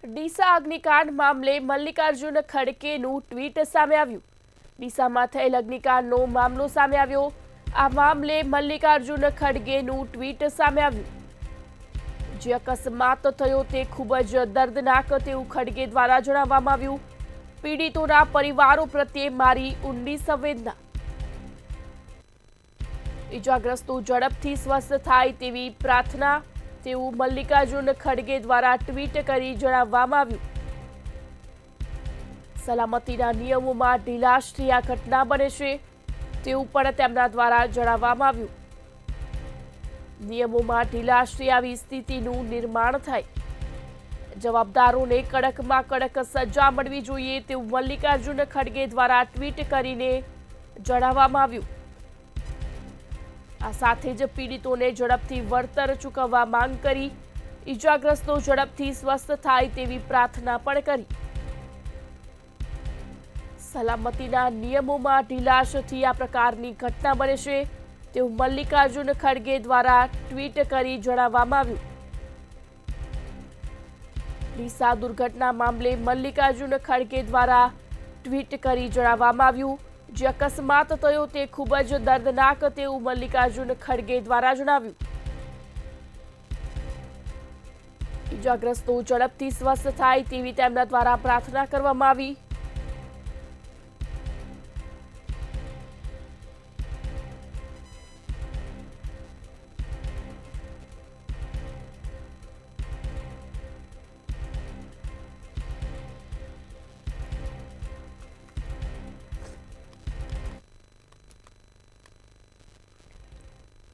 ડીસા અગ્નિકાંડ મામલે મલ્લિકાર્જુન ખડગેનું ટ્વીટ સામે આવ્યું। ડીસામાં થયેલ અગ્નિકાંડનો મામલો સામે આવ્યો। આ મામલે મલ્લિકાર્જુન ખડગેનું ટ્વીટ સામે આવ્યું। જે અકસ્માત થયો તે ખૂબ જ દર્દનાક તેવું ખડગે દ્વારા જણાવવામાં આવ્યું। પીડિતોના પરિવારો પ્રત્યે મારી ઊંડી સંવેદના। ઇજાગ્રસ્તો ઝડપથી સ્વસ્થ થાય તેવી પ્રાર્થના તેવું મલ્લિકાર્જુન ખડગે દ્વારા ટ્વીટ કરી જણાવવામાં આવ્યું। સલામતીના નિયમોમાં ઢીલાશથી આ ઘટના બને છે તેવું પણ તેમના દ્વારા જણાવવામાં આવ્યું। નિયમોમાં ઢીલાશથી આવી સ્થિતિનું નિર્માણ થાય, જવાબદારોને કડકમાં કડક સજા મળવી જોઈએ તેવું મલ્લિકાર્જુન ખડગે દ્વારા ટ્વીટ કરીને જણાવવામાં આવ્યું। આ સાથે જ પીડિતોને ઝડપથી વળતર ચૂકવવા માંગ કરી, ઇજાગ્રસ્તો ઝડપથી સ્વસ્થ થાય તેવી પ્રાર્થના પણ કરી। સલામતીના નિયમોમાં ઢીલાશથી આ પ્રકારની ઘટના બને છે તેવું મલ્લિકાર્જુન ખડગે દ્વારા ટ્વીટ કરી જણાવવામાં આવ્યું। ડીસા દુર્ઘટના મામલે મલ્લિકાર્જુન ખડગે દ્વારા ટ્વીટ કરી જણાવવામાં આવ્યું। જે અકસ્માત થયો તે ખૂબ જ દર્દનાક તેવું મલ્લિકાર્જુન ખડગે દ્વારા જણાવ્યું। ઇજાગ્રસ્તો ઝડપથી સ્વસ્થ થાય તેવી તેમના દ્વારા પ્રાર્થના કરવામાં આવી।